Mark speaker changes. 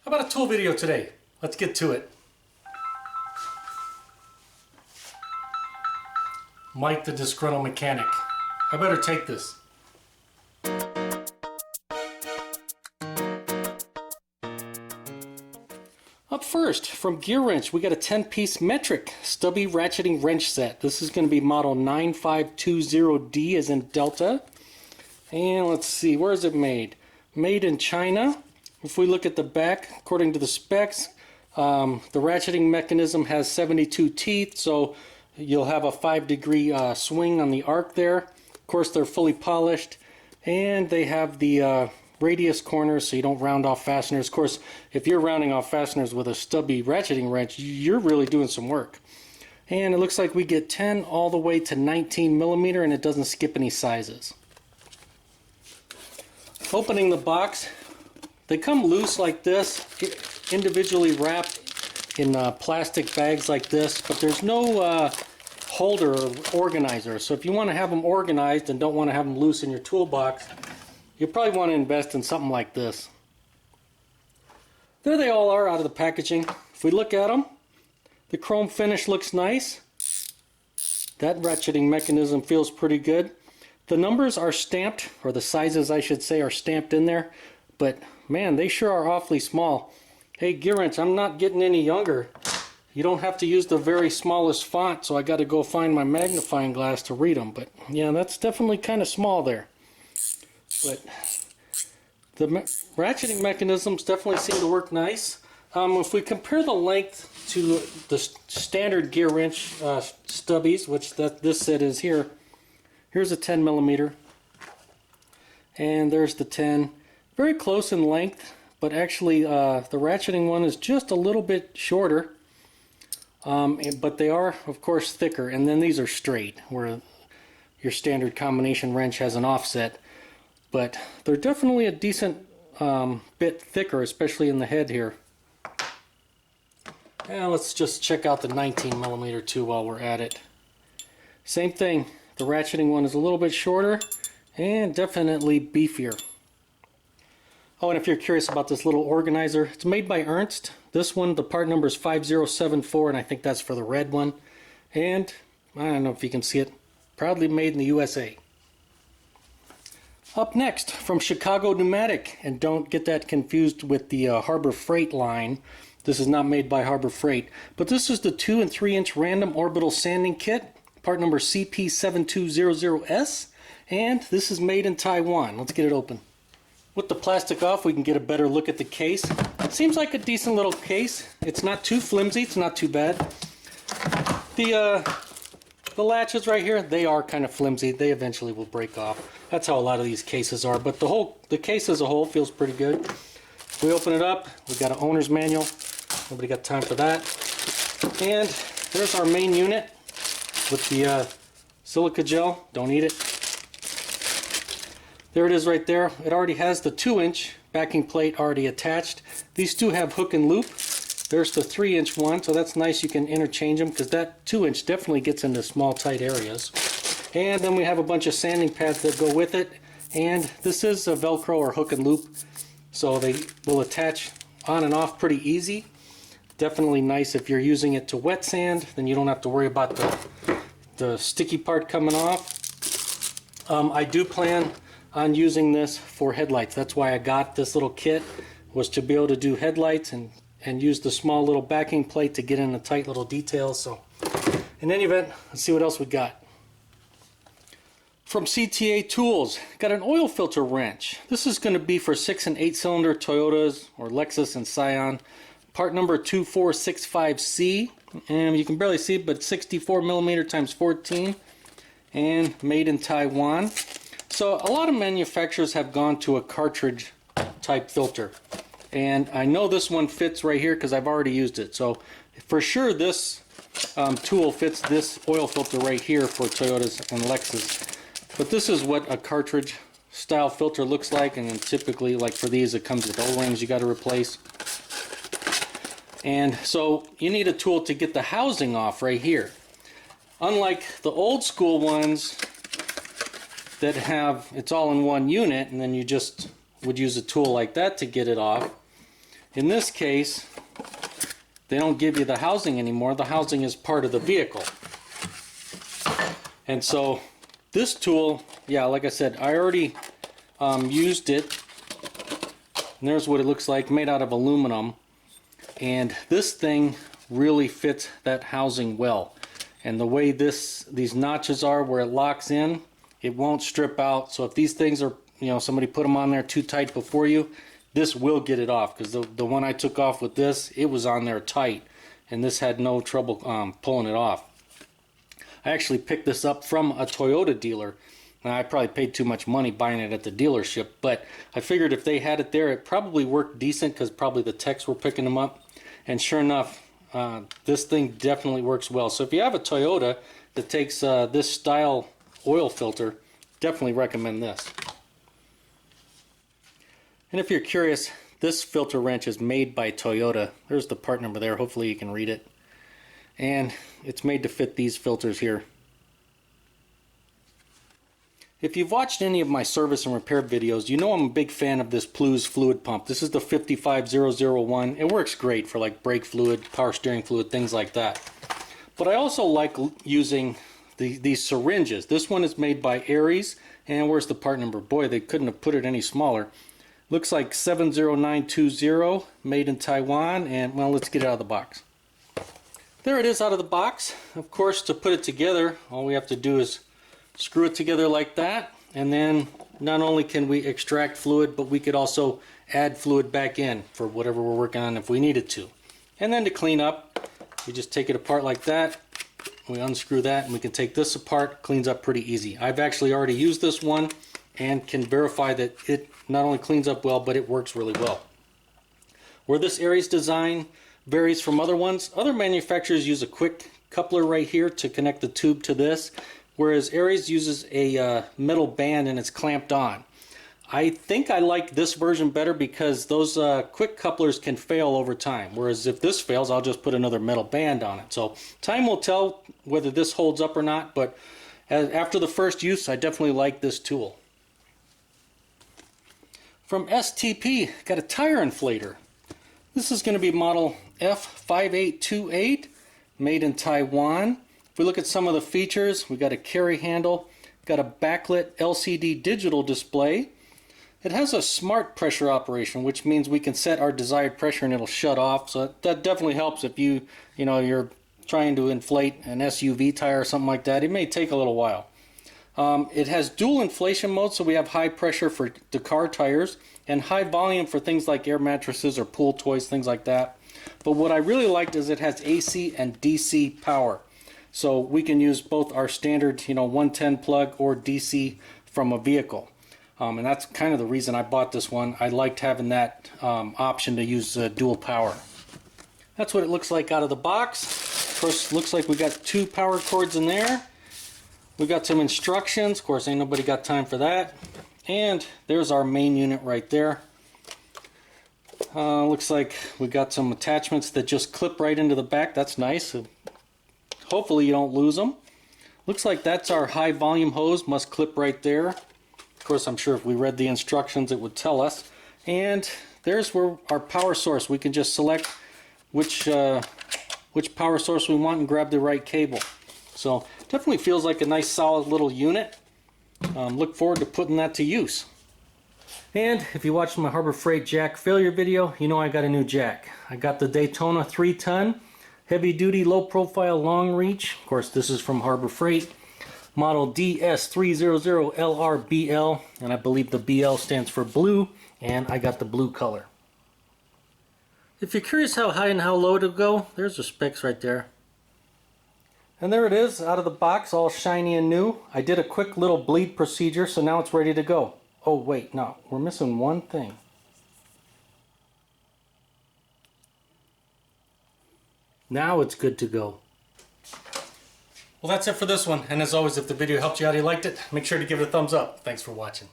Speaker 1: How about a tool video today? Let's get to it. Mike the disgruntled mechanic. I better take this. Up first, from GearWrench, we got a 10-piece metric stubby ratcheting wrench set. This is going to be model 9520D as in Delta. And let's see, where is it made? Made in China. If we look at the back, according to the specs, the ratcheting mechanism has 72 teeth, so you'll have a 5-degree swing on the arc there. Of course, they're fully polished, and they have the radius corners so you don't round off fasteners. Of course, if you're rounding off fasteners with a stubby ratcheting wrench, you're really doing some work. And it looks like we get 10 all the way to 19 millimeter, and it doesn't skip any sizes. Opening the box, they come loose like this, individually wrapped in plastic bags like this, but there's no holder or organizer. So if you want to have them organized and don't want to have them loose in your toolbox, you probably want to invest in something like this. There they all are out of the packaging. If we look at them, the chrome finish looks nice. That ratcheting mechanism feels pretty good. The numbers are stamped, or the sizes I should say are stamped in there, but man, they sure are awfully small. Hey GearWrench, I'm not getting any younger. You don't have to use the very smallest font, so I got to go find my magnifying glass to read them. But yeah, that's definitely kind of small there. But the ratcheting mechanisms definitely seem to work nice. If we compare the length to the standard GearWrench stubbies, which this set is here, here's a 10 millimeter, and there's the 10. Very close in length, but actually the ratcheting one is just a little bit shorter. But they are, of course, thicker, and then these are straight, where your standard combination wrench has an offset. But they're definitely a decent bit thicker, especially in the head here. And let's just check out the 19 millimeter too while we're at it. Same thing, the ratcheting one is a little bit shorter and definitely beefier. Oh, and if you're curious about this little organizer, it's made by Ernst. This one, the part number is 5074, and I think that's for the red one. And I don't know if you can see it, proudly made in the USA. Up next, from Chicago Pneumatic, and don't get that confused with the Harbor Freight line. This is not made by Harbor Freight, but this is the 2 and 3 inch random orbital sanding kit, part number CP7200S, and this is made in Taiwan. Let's get it open. With the plastic off, we can get a better look at the case. It seems like a decent little case. It's not too flimsy, it's not too bad. The latches right here, they are kind of flimsy. They eventually will break off. That's how a lot of these cases are, but the case as a whole feels pretty good. If we open it up, we've got an owner's manual. Nobody got time for that. And there's our main unit with the silica gel. Don't eat it. There it is right there. It already has the 2 inch backing plate already attached. These two have hook and loop. There's the 3 inch one, so that's nice. You can interchange them because that 2 inch definitely gets into small tight areas. And then we have a bunch of sanding pads that go with it. And this is a Velcro or hook and loop, so they will attach on and off pretty easy. Definitely nice if you're using it to wet sand, then you don't have to worry about the sticky part coming off. I do plan on using this for headlights. That's why I got this little kit, was to be able to do headlights and use the small little backing plate to get in the tight little details. So in any event, let's see what else we got. From CTA Tools, got an oil filter wrench. This is going to be for 6 and 8 cylinder Toyotas or Lexus and Scion. Part number 2465C, and you can barely see it, but 64 millimeter times 14, and made in Taiwan. So a lot of manufacturers have gone to a cartridge type filter, and I know this one fits right here because I've already used it. So for sure this tool fits this oil filter right here for Toyotas and Lexus. But this is what a cartridge style filter looks like, and then typically, like for these, it comes with O-rings you got to replace. And so you need a tool to get the housing off right here. Unlike the old school ones that have, it's all in one unit, and then you just would use a tool like that to get it off. In this case, they don't give you the housing anymore. The housing is part of the vehicle. And so this tool, yeah, like I said, I already used it. And there's what it looks like, made out of aluminum. And this thing really fits that housing well. And the way these notches are where it locks in, it won't strip out. So if these things are, you know, somebody put them on there too tight before you, this will get it off. Because the one I took off with this, it was on there tight. And this had no trouble pulling it off. I actually picked this up from a Toyota dealer. Now, I probably paid too much money buying it at the dealership, but I figured if they had it there, it probably worked decent because probably the techs were picking them up. And sure enough, this thing definitely works well. So if you have a Toyota that takes this style oil filter, definitely recommend this. And if you're curious, this filter wrench is made by Toyota. There's the part number there. Hopefully you can read it. And it's made to fit these filters here. If you've watched any of my service and repair videos, you know I'm a big fan of this Plu's fluid pump. This is the 55001. It works great for like brake fluid, power steering fluid, things like that. But I also like using these syringes. This one is made by Aries, and where's the part number? Boy, they couldn't have put it any smaller. Looks like 70920, made in Taiwan, and well, let's get it out of the box. There it is out of the box. Of course, to put it together, all we have to do is screw it together like that, and then not only can we extract fluid, but we could also add fluid back in for whatever we're working on if we needed to. And then to clean up, we just take it apart like that, we unscrew that, and we can take this apart. Cleans up pretty easy. I've actually already used this one and can verify that it not only cleans up well, but it works really well. Where this Aries design varies from other ones, other manufacturers use a quick coupler right here to connect the tube to this, whereas Aries uses a metal band and it's clamped on. I think I like this version better because those quick couplers can fail over time, whereas if this fails, I'll just put another metal band on it. So time will tell whether this holds up or not, but after the first use, I definitely like this tool. From STP, got a tire inflator. This is going to be model F5828, made in Taiwan. If we look at some of the features, we got a carry handle, got a backlit LCD digital display. It has a smart pressure operation, which means we can set our desired pressure and it'll shut off. So that definitely helps if you're trying to inflate an SUV tire or something like that. It may take a little while. It has dual inflation mode, so we have high pressure for the car tires and high volume for things like air mattresses or pool toys, things like that. But what I really liked is it has AC and DC power. So we can use both our standard 110 plug or DC from a vehicle. And that's kind of the reason I bought this one. I liked having that option to use dual power. That's what it looks like out of the box. Of course, looks like we got 2 power cords in there. We got some instructions. Of course, ain't nobody got time for that. And there's our main unit right there. Looks like we got some attachments that just clip right into the back. That's nice. Hopefully you don't lose them. Looks like that's our high volume hose, must clip right there. Of course, I'm sure if we read the instructions it would tell us. And there's where our power source. We can just select which power source we want and grab the right cable. So definitely feels like a nice solid little unit. Look forward to putting that to use. And if you watched my Harbor Freight jack failure video, you know I got a new jack. I got the Daytona 3-ton, heavy duty, low profile, long reach. Of course, this is from Harbor Freight. Model DS300LRBL, and I believe the BL stands for blue, and I got the blue color. If you're curious how high and how low to go, there's the specs right there. And there it is, out of the box, all shiny and new. I did a quick little bleed procedure, so now it's ready to go. Oh wait, no, we're missing one thing. Now it's good to go. Well, that's it for this one. And as always, if the video helped you out, you liked it, make sure to give it a thumbs up. Thanks for watching.